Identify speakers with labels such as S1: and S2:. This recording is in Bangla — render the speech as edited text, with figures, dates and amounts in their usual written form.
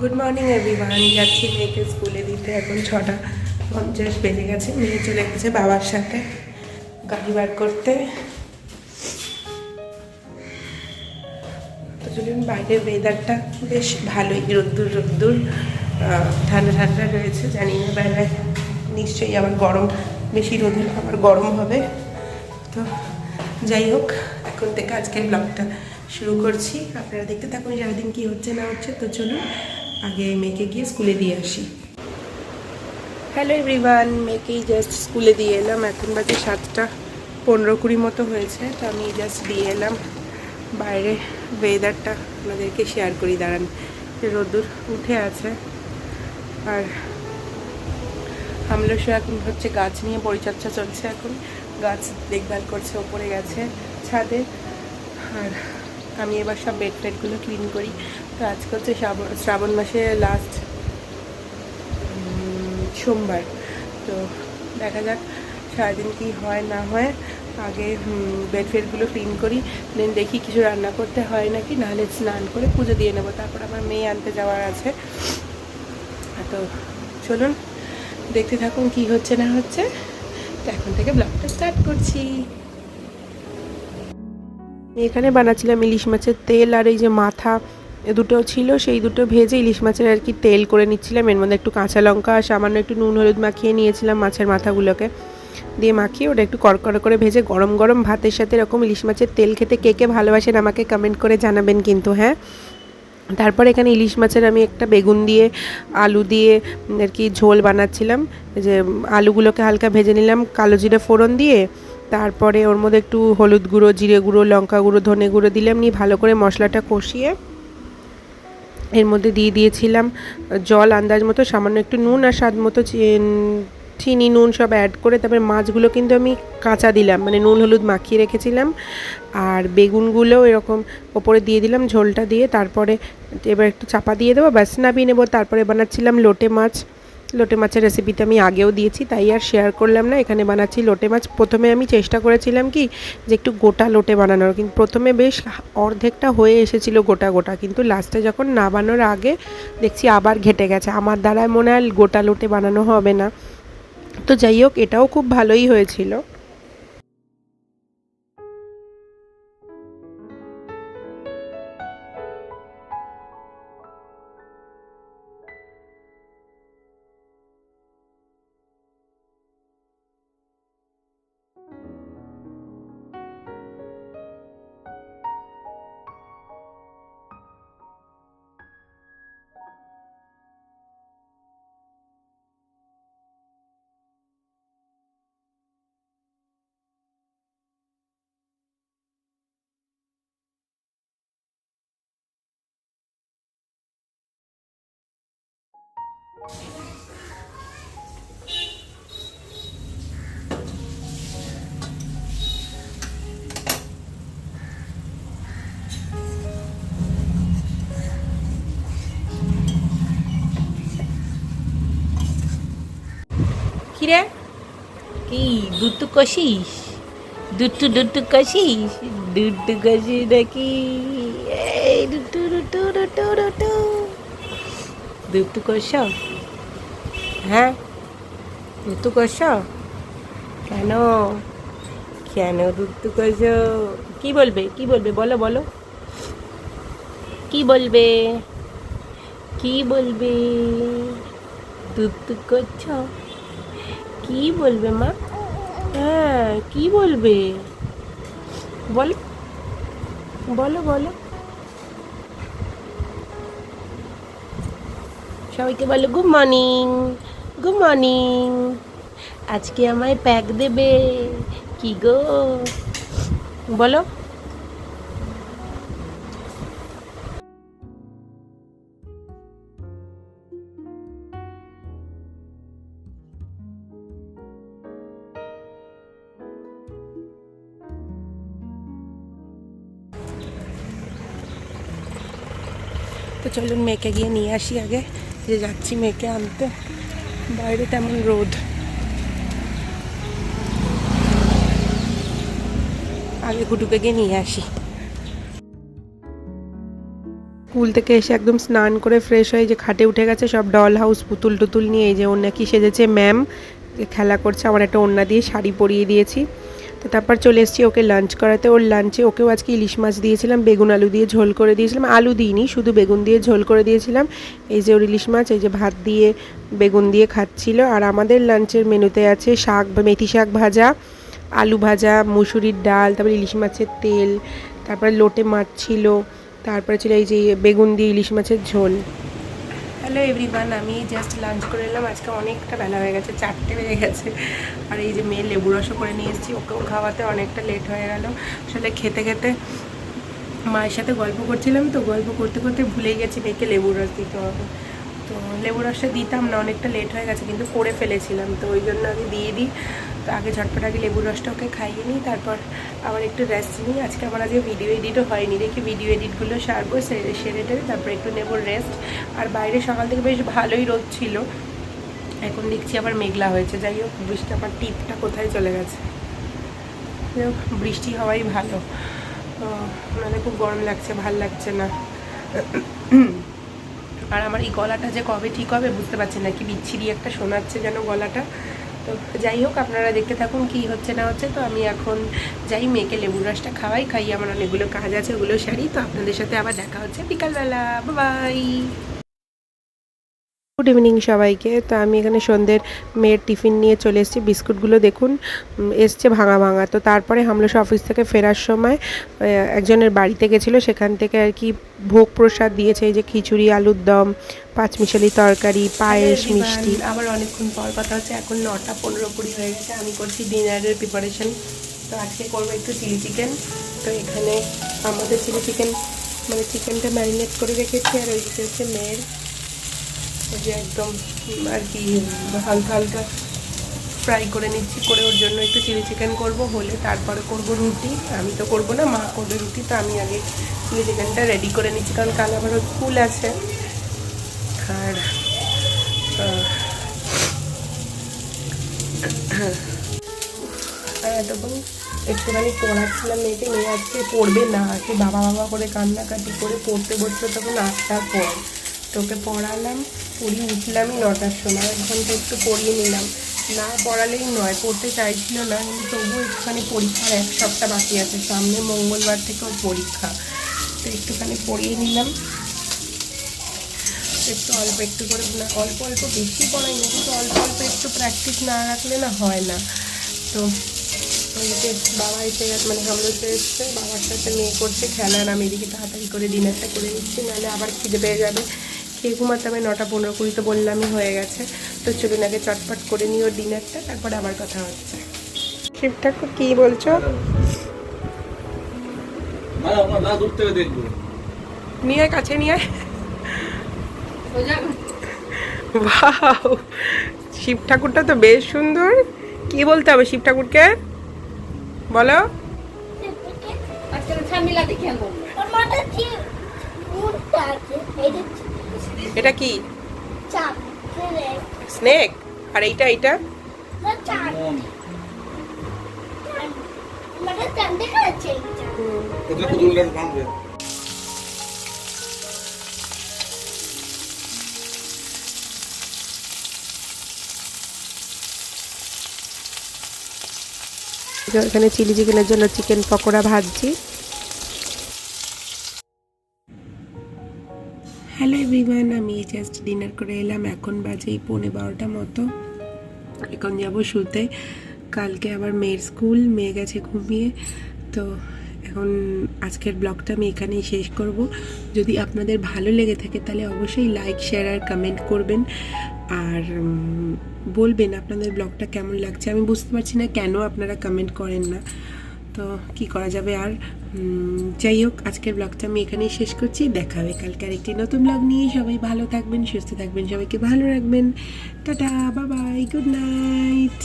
S1: Good morning everyone. যাচ্ছি মেয়েকে স্কুলে দিতে। এখন 6:50 বেজে গেছে। মেয়ে চলে গেছে বাবার সাথে গাড়ি বার করতে। তো চলুন, বাইরের ওয়েদারটা বেশ ভালোই, রোদ্দুর রোদ্দুর, ঠান্ডা ঠান্ডা রয়েছে। জানি না বেলায় নিশ্চয়ই আবার গরম, বেশি রোদ হলে আবার গরম হবে। তো যাই হোক, এখন থেকে আজকের ব্লগটা শুরু করছি। আপনারা দেখতে থাকুন সারাদিন কী হচ্ছে না হচ্ছে। তো চলুন আগে মেয়েকে গিয়ে স্কুলে দিয়ে আসি। হ্যালো এভরিওয়ান, মেয়েকেই জাস্ট স্কুলে দিয়ে এলাম। এখন বাজে 7:15-20 মতো হয়েছে। তো আমি জাস্ট দিয়ে এলাম। বাইরে ওয়েদারটা আপনাদেরকে শেয়ার করি, দাঁড়ান। রোদ্দুর উঠে আছে। আর আমলসা এখন হচ্ছে গাছ নিয়ে পরিচর্যা চলছে। এখন গাছ দেখভাল করছে, ওপরে গেছে ছাদে। আর আমি এবার সব বেড টেডগুলো ক্লিন করি। তো আজকে হচ্ছে শ্রাবণ মাসের লাস্ট সোমবার। তো দেখা যাক সারাদিন কি হয় না হয়। আগে বেড ফেডগুলো ক্লিন করি, দেন দেখি কিছু রান্না করতে হয় নাকি, নাহলে স্নান করে পুজো দিয়ে নেবো। তারপর আমার মেয়ে আনতে যাওয়ার আছে। তো চলুন দেখতে থাকুন কি হচ্ছে না হচ্ছে। তো এখন থেকে ব্লগটা স্টার্ট করছি। এখানে বানাচ্ছিলাম ইলিশ মাছের তেল, আর এই যে মাথা দুটো ছিল, সেই দুটো ভেজে ইলিশ মাছের আর কি তেল করে নিচ্ছিলাম। এর মধ্যে একটু কাঁচা লঙ্কা আর সামান্য একটু নুন হলুদ মাখিয়ে নিয়েছিলাম মাছের মাথাগুলোকে দিয়ে, মাখিয়ে ওটা একটু কড়কড়া করে ভেজে গরম গরম ভাতের সাথে এরকম ইলিশ মাছের তেল খেতে কে কে ভালোবাসেন আমাকে কমেন্ট করে জানাবেন কিন্তু। হ্যাঁ, তারপর এখানে ইলিশ মাছের আমি একটা বেগুন দিয়ে আলু দিয়ে আর কি ঝোল বানাচ্ছিলাম। যে আলুগুলোকে হালকা ভেজে নিলাম কালো জিরে ফোড়ন দিয়ে, তারপরে ওর মধ্যে একটু হলুদ গুঁড়ো, জিরে গুঁড়ো, লঙ্কা গুঁড়ো, ধনে গুঁড়ো দিলাম, নিয়ে ভালো করে মশলাটা কষিয়ে এর মধ্যে দিয়ে দিয়েছিলাম জল আন্দাজ মতো, সামান্য একটু নুন আর স্বাদ মতো চিনি নুন সব অ্যাড করে। তারপরে মাছগুলো কিন্তু আমি কাঁচা দিলাম, মানে নুন হলুদ মাখিয়ে রেখেছিলাম। আর বেগুনগুলোও এরকম ওপরে দিয়ে দিলাম ঝোলটা দিয়ে। তারপরে এবার একটু চাপা দিয়ে দেবো, ব্যাস নামিয়ে নেবো। তারপরে বানাচ্ছিলাম লোটে মাছ। লোটে মাছের রেসিপিটা আমি আগেও দিয়েছি, তাই আর শেয়ার করলাম না। এখানে বানাচ্ছি লোটে মাছ। প্রথমে আমি চেষ্টা করেছিলাম কি যে একটু গোটা লোটে বানানোর, কিন্তু প্রথমে বেশ অর্ধেকটা হয়ে এসেছিলো গোটা গোটা, কিন্তু লাস্টে যখন নামানোর আগে দেখছি আবার ঘেটে গেছে। আমার দ্বারা মনে হয় গোটা লোটে বানানো হবে না। তো যাই হোক, এটাও খুব ভালোই হয়েছিল। কিরে, কি দুধ কষিস? দুধ কষিস? দুধ কষিস নাকি? এই দুধ কষ? হ্যাঁ, দুধ কষ কেন? কেন দুধ কষ? কি বলবে, কি বলবে, বলো বলো, কি বলবে, কি বলবে? দুধ করছ? কি বলবে মা? হ্যাঁ, কি বলবে বলো, বলো বলো। সবাইকে বলো গুড মর্নিং, গুড মর্নিং। আজকে আমায় প্যাক দেবে কি গো, বলো। তো চলুন মেয়েকে গিয়ে নিয়ে আসি আগে, যে যাচ্ছি মেয়েকে আনতে। বাইরে তেমন রোদ, আগে গুটুকে গিয়ে নিয়ে আসি। স্কুল থেকে এসে একদম স্নান করে ফ্রেশ হয়ে যে খাটে উঠে গেছে, সব ডল হাউস পুতুল টুতুল নিয়ে। এই যে ওর নাকি সেজেছে ম্যাম, খেলা করছে। আমার একটা ওড়না দিয়ে শাড়ি পরিয়ে দিয়েছি। তো তারপর চলে এসেছি ওকে লাঞ্চ করাতে। ওর লাঞ্চে ওকেও আজকে ইলিশ মাছ দিয়েছিলাম, বেগুন আলু দিয়ে ঝোল করে দিয়েছিলাম। আলু দিইনি, শুধু বেগুন দিয়ে ঝোল করে দিয়েছিলাম। এই যে ওর ইলিশ মাছ, এই যে ভাত দিয়ে বেগুন দিয়ে খাচ্ছিল। আর আমাদের লাঞ্চের মেনুতে আছে শাক, মেথি শাক ভাজা, আলু ভাজা, মুসুরির ডাল, তারপরে ইলিশ মাছের তেল, তারপরে লোটে মাছ ছিল, তারপরে ছিল এই যে বেগুন দিয়ে ইলিশ মাছের ঝোল। হ্যালো এভরিওয়ান, আমি জাস্ট লাঞ্চ করে এলাম। আজকে অনেকটা বেলা হয়ে গেছে, 4টে বেজে গেছে। আর এই যে মেয়ে লেবু রসও করে নিয়ে এসেছি, ওকেও খাওয়াতে অনেকটা লেট হয়ে গেল। আসলে খেতে খেতে মায়ের সাথে গল্প করছিলাম, তো গল্প করতে করতে ভুলেই গেছি মেয়েকে লেবু রস দিতে হবে। তো লেবু রসটা দিতাম না, অনেকটা লেট হয়ে গেছে, কিন্তু করে ফেলেছিলাম, তো ওই জন্য আমি দিয়ে দিই। তো আগে ঝটপট আগে লেবু রসটা ওকে খাইয়ে নিই, তারপর আবার একটু রেস্ট নিই। আজকে আমার আজকে ভিডিও এডিটও হয়নি, দেখি ভিডিও এডিটগুলো সারবো, সেরে টেরে তারপর একটু নেবো রেস্ট। আর বাইরে সকাল থেকে বেশ ভালোই রোদ ছিল, এখন দেখছি আবার মেঘলা হয়েছে। যাই হোক, বৃষ্টি আমার টিপটা কোথায় চলে গেছে। যাই হোক, বৃষ্টি হওয়াই ভালো, মানে খুব গরম লাগছে, ভাল লাগছে না। আর আমার এই গলাটা যে কবে ঠিক হবে বুঝতে পারছি না, কি বিচ্ছিরি একটা শোনাচ্ছে যেন গলাটা। তো যাই হোক, আপনারা দেখতে থাকুন কি হচ্ছে না হচ্ছে। তো আমি এখন যাই, মেয়েকে লেবুর রসটা খাইয়ে আমার অনেকগুলো কাজ আছে, ওগুলো সারি। তো আপনাদের সাথে আবার দেখা হচ্ছে বিকালবেলা। বাই। গুড ইভিনিং সবাইকে। তো আমি এখানে সন্ধ্যের মেয়ের টিফিন নিয়ে চলে এসেছি। বিস্কুটগুলো দেখুন এসছে ভাঙা ভাঙা। তো তারপরে হামলোস অফিস থেকে ফেরার সময় একজনের বাড়িতে গেছিলো, সেখান থেকে আর কি ভোগ প্রসাদ দিয়েছে। এই যে খিচুড়ি, আলুর দম, পাঁচমিশালি তরকারি, পায়েস, মিষ্টি। আবার অনেকক্ষণ পর কথা হচ্ছে। এখন 9:15 হয়ে গেছে। আমি করছি ডিনারের প্রিপারেশন। তো আজকে করবো একটু চিলি চিকেন। তো এখানে আমাদের চিলি চিকেন, মানে চিকেনটা ম্যারিনেট করে রেখেছি। আর ওইদিকে হচ্ছে মেয়ের যে একদম আর কি হালকা হালকা ফ্রাই করে নিচ্ছি, করে ওর জন্য একটু চিলি চিকেন করবো, হলে তারপরে করব রুটি। আমি তো করবো না, মা করবে রুটি। তো আমি আগে চিলি চিকেনটা রেডি করে নিচ্ছি, কারণ কাল আবারও স্কুল আছে। আর এতক্ষণ একটুখানি পড়াচ্ছিলাম মেয়েকে। মেয়ে আজকে পড়বে না, কি বাবা বাবা করে কান্নাকাটি করে পড়তে বসলো তখন 8টার পর। তোকে পড়ালাম, পড়িয়ে উঠলামই 9টার সময়। এখন তো একটু পড়িয়ে নিলাম, না পড়ালেই নয়, পড়তে চাইছিল না, কিন্তু তবুও একটুখানি পরীক্ষার 1 সপ্তাহ বাকি আছে, সামনে মঙ্গলবার থেকে ওর পরীক্ষা। তো একটুখানি পড়িয়ে নিলাম, একটু অল্প একটু করে, না অল্প অল্প, বেশি পড়াই না, কিন্তু অল্প অল্প একটু প্র্যাকটিস না রাখলে না হয় না। তো ওইদিকে বাবা এসে গেছে, মানে হামলোসে এসছে, বাবার সাথে মেয়ে করছে খেলা। আর আমি এদিকে তাড়াতাড়ি করে ডিনারটা করে নিচ্ছি, নাহলে আবার খিদে পেয়ে যাবে। খেয়ে ঘুমাতে হবে 9:15, তো বললামই হয়ে গেছে। তো চলুন আগে চটপট করে নিই ওর ডিনারটা, তারপরে আবার কথা হচ্ছে। শিবটা কি বলছো? নিয়ে কাছে নিয়ে বাহ, শিব ঠাকুরটা তো বেশ সুন্দর। কি বলতে হবে শিব ঠাকুরকে বলো? এটা কি? স্নেক। আর এইটা এইটা এখানে চিলি চিকেনের জন্য চিকেন পকোড়া ভাজছি। হ্যালো এভরিওয়ান, আমি জাস্ট ডিনার করে এলাম। এখন বাজে 11:15 মতো। এখন যাব শুতে, কালকে আবার মেয়ের স্কুল, মেয়ে গেছে ঘুমিয়ে। তো এখন আজকের ব্লগটা আমি এখানেই শেষ করব। যদি আপনাদের ভালো লেগে থাকে তাহলে অবশ্যই লাইক, শেয়ার আর কমেন্ট করবেন। আর বলবেন আপনাদের ব্লগটা কেমন লাগছে। আমি বুঝতে পারছি না কেন আপনারা কমেন্ট করেন না, তো কি করা যাবে। আর যাই হোক, আজকের ব্লগটা আমি এখানেই শেষ করছি। দেখা হবে কালকে আরেকটি নতুন ব্লগ নিয়ে। সবাই ভালো থাকবেন, সুস্থ থাকবেন, সবাইকে ভালো রাখবেন। Tata, bye bye, good night.